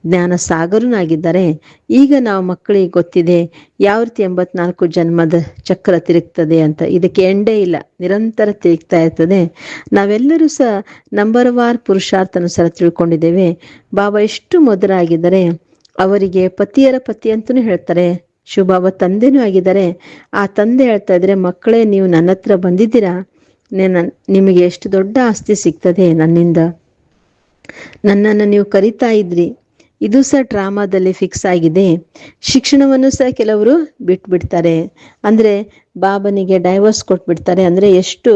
ಜ್ಞಾನ ಸಾಗರನಾಗಿದ್ದಾರೆ. ಈಗ ನಾವು ಮಕ್ಕಳಿಗೆ ಗೊತ್ತಿದೆ ಯಾವ ರೀತಿ 84 ಜನ್ಮದ ಚಕ್ರ ತಿರುಗ್ತದೆ ಅಂತ. ಇದಕ್ಕೆ ಎಂಡೇ ಇಲ್ಲ, ನಿರಂತರ ತಿರುಗ್ತಾ ಇರ್ತದೆ. ನಾವೆಲ್ಲರೂ ಸಹ ನಂಬರ್ ವಾರ್ ಪುರುಷಾರ್ಥನುಸಾರ ತಿಳ್ಕೊಂಡಿದ್ದೇವೆ. ಬಾಬಾ ಎಷ್ಟು ಮಧುರಾಗಿದ್ದಾರೆ. ಅವರಿಗೆ ಪತಿಯರ ಪತಿ ಅಂತಲೂ ಹೇಳ್ತಾರೆ. ಶಿವಬಾಬಾ ತಂದೆನೂ ಆಗಿದ್ದಾರೆ. ಆ ತಂದೆ ಹೇಳ್ತಾ ಇದ್ರೆ, ಮಕ್ಕಳೇ ನೀವು ನನ್ನ ಹತ್ರ ಬಂದಿದ್ದೀರಾ, ನಿಮಗೆ ಎಷ್ಟು ದೊಡ್ಡ ಆಸ್ತಿ ಸಿಗ್ತದೆ ನನ್ನಿಂದ. ನನ್ನನ್ನು ನೀವು ಕರಿತಾ ಇದ್ರಿ. ಇದು ಸಹ ಡ್ರಾಮಾದಲ್ಲಿ ಫಿಕ್ಸ್ ಆಗಿದೆ. ಶಿಕ್ಷಣವನ್ನು ಸಹ ಕೆಲವರು ಬಿಟ್ಬಿಡ್ತಾರೆ. ಅಂದ್ರೆ ಬಾಬನಿಗೆ ಡೈವರ್ಸ್ ಕೊಟ್ಬಿಡ್ತಾರೆ. ಅಂದ್ರೆ ಎಷ್ಟು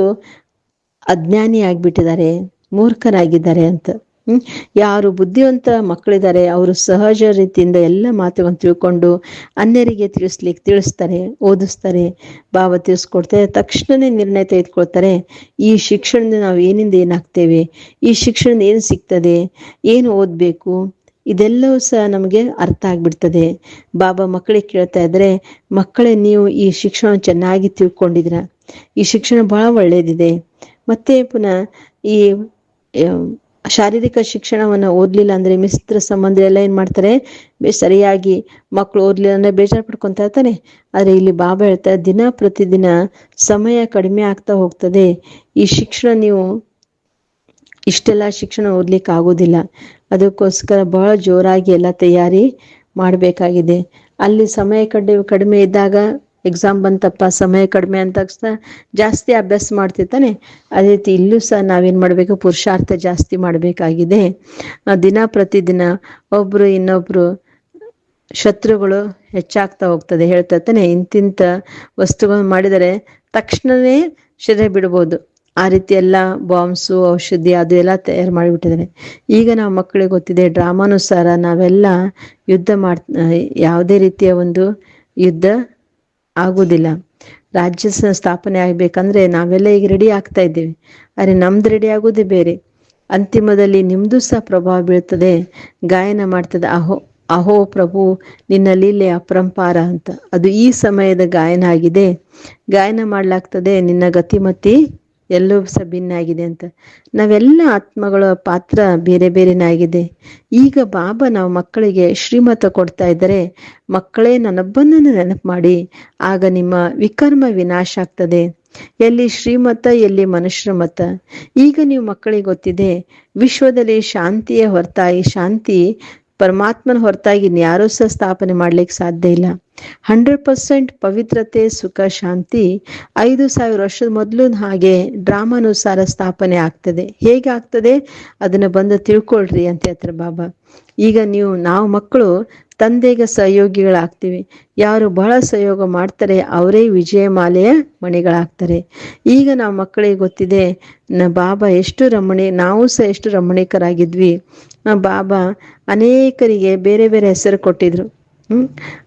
ಅಜ್ಞಾನಿ ಆಗ್ಬಿಟ್ಟಿದ್ದಾರೆ, ಮೂರ್ಖರಾಗಿದ್ದಾರೆ ಅಂತ. ಯಾರು ಬುದ್ಧಿವಂತ ಮಕ್ಕಳಿದ್ದಾರೆ ಅವರು ಸಹಜ ರೀತಿಯಿಂದ ಎಲ್ಲ ಮಾತುಗಳನ್ನು ತಿಳ್ಕೊಂಡು ಅನ್ಯರಿಗೆ ತಿಳಿಸ್ತಾರೆ, ಓದಿಸ್ತಾರೆ. ಬಾಬಾ ತಿಳಿಸ್ಕೊಡ್ತಾರೆ, ತಕ್ಷಣನೇ ನಿರ್ಣಯ ತೆಗೆದುಕೊಳ್ತಾರೆ. ಈ ಶಿಕ್ಷಣದಿಂದ ನಾವು ಏನಿಂದ ಏನಾಗ್ತೇವೆ, ಈ ಶಿಕ್ಷಣದಿಂದ ಏನು ಸಿಗ್ತದೆ, ಏನು ಓದಬೇಕು, ಇದೆಲ್ಲವೂ ಸಹ ನಮಗೆ ಅರ್ಥ ಆಗ್ಬಿಡ್ತದೆ. ಬಾಬಾ ಮಕ್ಕಳಿಗೆ ಕೇಳ್ತಾ ಇದ್ರೆ, ಮಕ್ಕಳೇ ನೀವು ಈ ಶಿಕ್ಷಣ ಚೆನ್ನಾಗಿ ತಿಳ್ಕೊಂಡಿದ್ರ, ಈ ಶಿಕ್ಷಣ ಬಹಳ ಒಳ್ಳೇದಿದೆ. ಮತ್ತೆ ಪುನಃ ಈ ಶಾರೀರಿಕ ಶಿಕ್ಷಣವನ್ನು ಓದ್ಲಿಲ್ಲ ಅಂದ್ರೆ ಮಿತ್ರ ಸಂಬಂಧ ಎಲ್ಲ ಏನ್ ಮಾಡ್ತಾರೆ, ಸರಿಯಾಗಿ ಮಕ್ಕಳು ಓದ್ಲಿಲ್ಲ ಅಂದ್ರೆ ಬೇಜಾರು ಪಡ್ಕೊಂತ ಇರ್ತಾನೆ. ಆದ್ರೆ ಇಲ್ಲಿ ಬಾಬಾ ಹೇಳ್ತಾರೆ, ದಿನ ಪ್ರತಿದಿನ ಸಮಯ ಕಡಿಮೆ ಆಗ್ತಾ ಹೋಗ್ತದೆ. ಈ ಶಿಕ್ಷಣ ನೀವು ಇಷ್ಟೆಲ್ಲ ಶಿಕ್ಷಣ ಓದ್ಲಿಕ್ಕೆ ಆಗೋದಿಲ್ಲ. ಅದಕ್ಕೋಸ್ಕರ ಬಹಳ ಜೋರಾಗಿ ಎಲ್ಲ ತಯಾರಿ ಮಾಡಬೇಕಾಗಿದೆ. ಅಲ್ಲಿ ಸಮಯ ಕಡಿಮೆ ಇದ್ದಾಗ ಎಕ್ಸಾಮ್ ಬಂತಪ್ಪ, ಸಮಯ ಕಡಿಮೆ ಅಂತ ತಕ್ಷಣ ಜಾಸ್ತಿ ಅಭ್ಯಾಸ ಮಾಡ್ತಿರ್ತಾನೆ. ಅದೇ ರೀತಿ ಇಲ್ಲೂ ಸಹ ನಾವೇನ್ ಮಾಡ್ಬೇಕು, ಪುರುಷಾರ್ಥ ಜಾಸ್ತಿ ಮಾಡಬೇಕಾಗಿದೆ. ದಿನ ಪ್ರತಿದಿನ ಒಬ್ರು ಇನ್ನೊಬ್ರು ಶತ್ರುಗಳು ಹೆಚ್ಚಾಗ್ತಾ ಹೋಗ್ತದೆ. ಹೇಳ್ತಾ ಇರ್ತಾನೆ, ಇಂತಿಂತ ವಸ್ತುಗಳನ್ನು ಮಾಡಿದರೆ ತಕ್ಷಣವೇ ಶರೀರ ಬಿಡ್ಬೋದು. ಆ ರೀತಿ ಎಲ್ಲ ಬಾಂಬ್ಸು, ಔಷಧಿ ಅದು ಎಲ್ಲ ತಯಾರು ಮಾಡಿಬಿಟ್ಟಿದ್ದಾರೆ. ಈಗ ನಾವು ಮಕ್ಕಳಿಗೆ ಗೊತ್ತಿದೆ, ಡ್ರಾಮಾನುಸಾರ ನಾವೆಲ್ಲ ಯುದ್ಧ ಯಾವುದೇ ರೀತಿಯ ಒಂದು ಯುದ್ಧ ಆಗುದಿಲ್ಲ. ರಾಜ್ಯ ಸ್ಥಾಪನೆ ಆಗ್ಬೇಕಂದ್ರೆ ನಾವೆಲ್ಲ ಈಗ ರೆಡಿ ಆಗ್ತಾ ಇದ್ದೇವೆ. ಆದರೆ ನಮ್ದು ರೆಡಿ ಆಗೋದೇ ಬೇರೆ. ಅಂತಿಮದಲ್ಲಿ ನಿಮ್ದು ಸಹ ಪ್ರಭಾವ ಬೀಳ್ತದೆ. ಗಾಯನ ಮಾಡ್ತದೆ, ಅಹೋ ಅಹೋ ಪ್ರಭು ನಿನ್ನ ಲೀಲೆ ಅಪರಂಪಾರ ಅಂತ. ಅದು ಈ ಸಮಯದ ಗಾಯನ ಆಗಿದೆ. ಗಾಯನ ಮಾಡ್ಲಾಗ್ತದೆ, ನಿನ್ನ ಗತಿಮತಿ ಎಲ್ಲವೂ ಸಹ ಭಿನ್ನ ಆಗಿದೆ ಅಂತ. ನಾವೆಲ್ಲ ಆತ್ಮಗಳ ಪಾತ್ರ ಬೇರೆ ಬೇರೆನಾಗಿದೆ. ಈಗ ಬಾಬಾ ನಾವು ಮಕ್ಕಳಿಗೆ ಶ್ರೀಮತ ಕೊಡ್ತಾ ಇದ್ದಾರೆ, ಮಕ್ಕಳೇ ನನ್ನೊಬ್ಬನನ್ನು ನೆನಪು ಮಾಡಿ, ಆಗ ನಿಮ್ಮ ವಿಕರ್ಮ ವಿನಾಶ ಆಗ್ತದೆ. ಎಲ್ಲಿ ಶ್ರೀಮತ, ಎಲ್ಲಿ ಮನುಷ್ಯರ ಮತ. ಈಗ ನೀವು ಮಕ್ಕಳಿಗೆ ಗೊತ್ತಿದೆ, ವಿಶ್ವದಲ್ಲಿ ಶಾಂತಿಯ ಹೊರತಾಗಿ, ಶಾಂತಿ ಪರಮಾತ್ಮನ ಹೊರತಾಗಿ ಯಾರೂ ಸಹ ಸ್ಥಾಪನೆ ಮಾಡ್ಲಿಕ್ಕೆ ಸಾಧ್ಯ ಇಲ್ಲ. 100% ಪವಿತ್ರತೆ, ಸುಖ, ಶಾಂತಿ 5000 ವರ್ಷದ ಮೊದಲು ಹಾಗೆ ಡ್ರಾಮಾನುಸಾರ ಸ್ಥಾಪನೆ ಆಗ್ತದೆ. ಹೇಗೆ ಆಗ್ತದೆ ಅದನ್ನ ಬಂದು ತಿಳ್ಕೊಳ್ರಿ ಅಂತ ಹೇಳ್ತಾರೆ ಬಾಬಾ. ಈಗ ನಾವು ಮಕ್ಕಳು ತಂದೆಗೆ ಸಹಯೋಗಿಗಳಾಗ್ತೀವಿ. ಯಾರು ಬಹಳ ಸಹಯೋಗ ಮಾಡ್ತಾರೆ ಅವರೇ ವಿಜಯ ಮಾಲೆಯ ಮಣಿಗಳಾಗ್ತಾರೆ. ಈಗ ನಾವು ಮಕ್ಕಳಿಗೆ ಗೊತ್ತಿದೆ, ಬಾಬಾ ಎಷ್ಟು ನಾವು ಸಹ ಎಷ್ಟು ರಮಣೀಕರಾಗಿದ್ವಿ. ಬಾಬಾ ಅನೇಕರಿಗೆ ಬೇರೆ ಬೇರೆ ಹೆಸರು ಕೊಟ್ಟಿದ್ರು.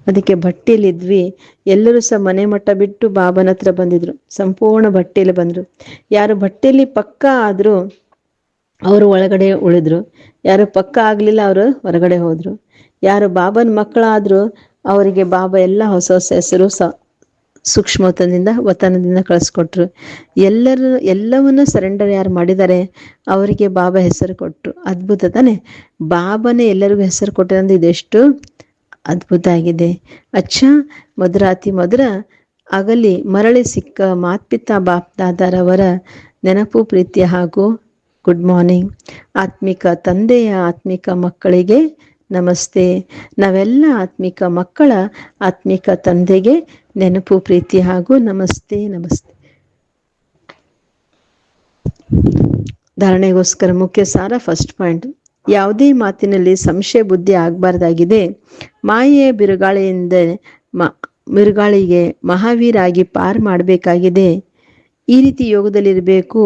ಅದಕ್ಕೆ ಬಟ್ಟೆಯಲ್ಲಿದ್ವಿ. ಎಲ್ಲರೂ ಸಹ ಮನೆ ಮಟ್ಟ ಬಿಟ್ಟು ಬಾಬನ ಹತ್ರ ಬಂದಿದ್ರು. ಸಂಪೂರ್ಣ ಬಟ್ಟೆಯಲ್ಲಿ ಬಂದ್ರು. ಯಾರು ಬಟ್ಟೆಯಲ್ಲಿ ಪಕ್ಕ ಆದ್ರು ಅವರು ಒಳಗಡೆ ಉಳಿದ್ರು, ಯಾರು ಪಕ್ಕ ಆಗ್ಲಿಲ್ಲ ಅವರು ಹೊರಗಡೆ ಹೋದ್ರು. ಯಾರು ಬಾಬನ ಮಕ್ಕಳಾದ್ರು ಅವರಿಗೆ ಬಾಬಾ ಎಲ್ಲ ಹೊಸ ಹೊಸ ಹೆಸರು ವತನದಿಂದ ಕಳಿಸ್ಕೊಟ್ರು. ಎಲ್ಲವನ್ನೂ ಸರೆಂಡರ್ ಯಾರು ಮಾಡಿದ್ದಾರೆ ಅವರಿಗೆ ಬಾಬಾ ಹೆಸರು ಕೊಟ್ರು. ಅದ್ಭುತ ತಾನೆ. ಬಾಬಾನೇ ಎಲ್ಲರಿಗೂ ಹೆಸರು ಕೊಟ್ಟಿರೋದು ಇದೆಷ್ಟು ಅದ್ಭುತ ಆಗಿದೆ. ಅಚ್ಚ ಮಧುರಾತಿ ಮಧುರ ಅಗಲಿ ಮರಳಿ ಸಿಕ್ಕ ಮಾತ್ಪಿತಾ ಬಾಪ್ದಾದರವರ ನೆನಪು ಪ್ರೀತಿಯ ಹಾಗೂ ಗುಡ್ ಮಾರ್ನಿಂಗ್. ಆತ್ಮಿಕ ತಂದೆಯ ಆತ್ಮಿಕ ಮಕ್ಕಳಿಗೆ ನಮಸ್ತೆ. ನಾವೆಲ್ಲ ಆತ್ಮಿಕ ಮಕ್ಕಳ ಆತ್ಮಿಕ ತಂದೆಗೆ ನೆನಪು ಪ್ರೀತಿ ಹಾಗೂ ನಮಸ್ತೆ ನಮಸ್ತೆ. ಧಾರಣೆಗೋಸ್ಕರ ಮುಖ್ಯ ಸಾರ. ಫಸ್ಟ್ ಪಾಯಿಂಟ್, ಯಾವುದೇ ಮಾತಿನಲ್ಲಿ ಸಂಶಯ ಬುದ್ಧಿ ಆಗಬಾರ್ದಾಗಿದೆ. ಮಾಯೆಯ ಬಿರುಗಾಳಿಗೆ ಮಹಾವೀರಾಗಿ ಪಾರ್ ಮಾಡಬೇಕಾಗಿದೆ. ಈ ರೀತಿ ಯೋಗದಲ್ಲಿರಬೇಕು.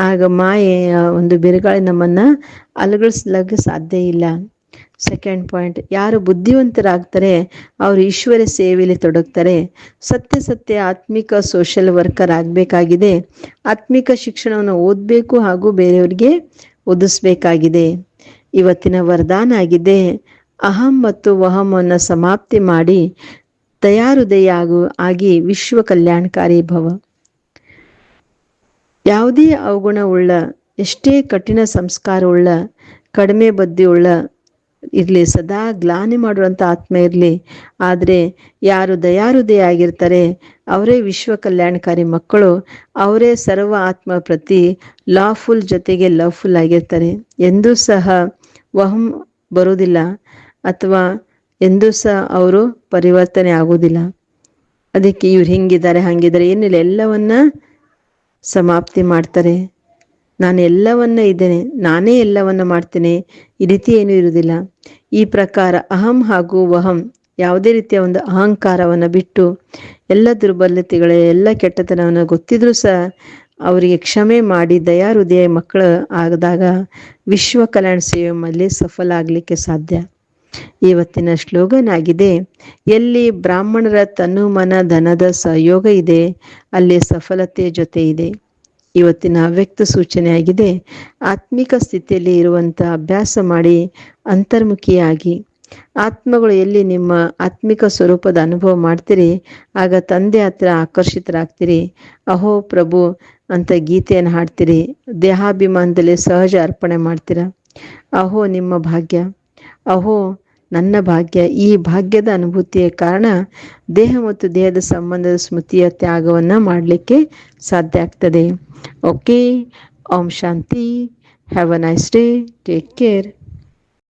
ಆಗ ಮಾಯೆಯ ಒಂದು ಬಿರುಗಾಳಿ ನಮ್ಮನ್ನ ಅಲುಗಳಿಸ್ಲಿಕ್ಕೆ ಸಾಧ್ಯ ಇಲ್ಲ. ಸೆಕೆಂಡ್ ಪಾಯಿಂಟ್, ಯಾರು ಬುದ್ಧಿವಂತರಾಗ್ತಾರೆ ಅವರು ಈಶ್ವರ ಸೇವೆಯಲ್ಲಿ ತೊಡಗ್ತಾರೆ. ಸತ್ಯ ಆತ್ಮಿಕ ಸೋಷಿಯಲ್ ವರ್ಕರ್ ಆಗಬೇಕಾಗಿದೆ. ಆತ್ಮಿಕ ಶಿಕ್ಷಣವನ್ನು ಓದಬೇಕು ಹಾಗೂ ಬೇರೆಯವರಿಗೆ ಓದಿಸ್ಬೇಕಾಗಿದೆ. ಇವತ್ತಿನ ವರದಾನ ಆಗಿದೆ, ಅಹಂ ಮತ್ತು ವಹಮನ್ನು ಸಮಾಪ್ತಿ ಮಾಡಿ ದಯಾಹೃದಯ ಆಗಿ ವಿಶ್ವ ಕಲ್ಯಾಣಕಾರಿ ಭವ. ಯಾವುದೇ ಅವಗುಣವುಳ್ಳ, ಎಷ್ಟೇ ಕಠಿಣ ಸಂಸ್ಕಾರವುಳ್ಳ, ಕಡಿಮೆ ಬುದ್ಧಿಯುಳ್ಳ ಇರಲಿ, ಸದಾ ಗ್ಲಾನಿ ಮಾಡುವಂಥ ಆತ್ಮ ಇರಲಿ, ಆದರೆ ಯಾರು ದಯಾಹೃದಯ ಆಗಿರ್ತಾರೆ ಅವರೇ ವಿಶ್ವ ಕಲ್ಯಾಣಕಾರಿ ಮಕ್ಕಳು. ಅವರೇ ಸರ್ವ ಆತ್ಮ ಪ್ರತಿ ಲಾಫುಲ್ ಜೊತೆಗೆ ಲವ್ಫುಲ್ ಆಗಿರ್ತಾರೆ. ಎಂದೂ ಸಹ ವಹಂ ಬರುವುದಿಲ್ಲ ಅಥವಾ ಎಂದೂ ಸಹ ಅವರು ಪರಿವರ್ತನೆ ಆಗುವುದಿಲ್ಲ. ಅದಕ್ಕೆ ಇವ್ರು ಹಿಂಗಿದ್ದಾರೆ ಹಂಗಿದ್ದಾರೆ ಏನಿಲ್ಲ, ಎಲ್ಲವನ್ನ ಸಮಾಪ್ತಿ ಮಾಡ್ತಾರೆ. ನಾನು ಎಲ್ಲವನ್ನ ಇದ್ದೇನೆ, ನಾನೇ ಎಲ್ಲವನ್ನ ಮಾಡ್ತೇನೆ, ಈ ರೀತಿ ಏನೂ ಇರುವುದಿಲ್ಲ. ಈ ಪ್ರಕಾರ ಅಹಂ ಹಾಗೂ ವಹಂ ಯಾವುದೇ ರೀತಿಯ ಒಂದು ಅಹಂಕಾರವನ್ನು ಬಿಟ್ಟು ಎಲ್ಲ ದುರ್ಬಲತೆಗಳ ಎಲ್ಲ ಕೆಟ್ಟತನವನ್ನು ಗೊತ್ತಿದ್ರೂ ಸಹ ಅವರಿಗೆ ಕ್ಷಮೆ ಮಾಡಿ ದಯಾಹೃದಯ ಮಕ್ಕಳು ಆದಾಗ ವಿಶ್ವ ಕಲ್ಯಾಣ ಸೇವೆ ಮಾಡಲಿ ಸಫಲ ಆಗಲಿಕ್ಕೆ ಸಾಧ್ಯ. ಇವತ್ತಿನ ಸ್ಲೋಗನ್ ಆಗಿದೆ, ಎಲ್ಲಿ ಬ್ರಾಹ್ಮಣರ ತನು ಮನ ಧನದ ಸಹಯೋಗ ಇದೆ ಅಲ್ಲಿ ಸಫಲತೆ ಜೊತೆ ಇದೆ. ಇವತ್ತಿನ ಅವ್ಯಕ್ತ ಸೂಚನೆ ಆಗಿದೆ, ಆತ್ಮಿಕ ಸ್ಥಿತಿಯಲ್ಲಿ ಇರುವಂಥ ಅಭ್ಯಾಸ ಮಾಡಿ ಅಂತರ್ಮುಖಿಯಾಗಿ ಆತ್ಮಗಳು ಎಲ್ಲಿ ನಿಮ್ಮ ಆತ್ಮಿಕ ಸ್ವರೂಪದ ಅನುಭವ ಮಾಡ್ತೀರಿ ಆಗ ತಂದೆ ಹತ್ರ ಆಕರ್ಷಿತರಾಗ್ತೀರಿ. ಅಹೋ ಪ್ರಭು ಅಂತ ಗೀತೆಯನ್ನು ಹಾಡ್ತೀರಿ. ದೇಹಾಭಿಮಾನದಲ್ಲಿ ಸಹಜ ಅರ್ಪಣೆ ಮಾಡ್ತೀರಾ. ಅಹೋ ನಿಮ್ಮ ಭಾಗ್ಯ, ಅಹೋ ನನ್ನ ಭಾಗ್ಯ. ಈ ಭಾಗ್ಯದ ಅನುಭೂತಿಯ ಕಾರಣ ದೇಹ ಮತ್ತು ದೇಹದ ಸಂಬಂಧದ ಸ್ಮೃತಿಯ ತ್ಯಾಗವನ್ನು ಮಾಡಲಿಕ್ಕೆ ಸಾಧ್ಯ ಆಗ್ತದೆ. Okay, Om Shanti. Have a nice day. Take care.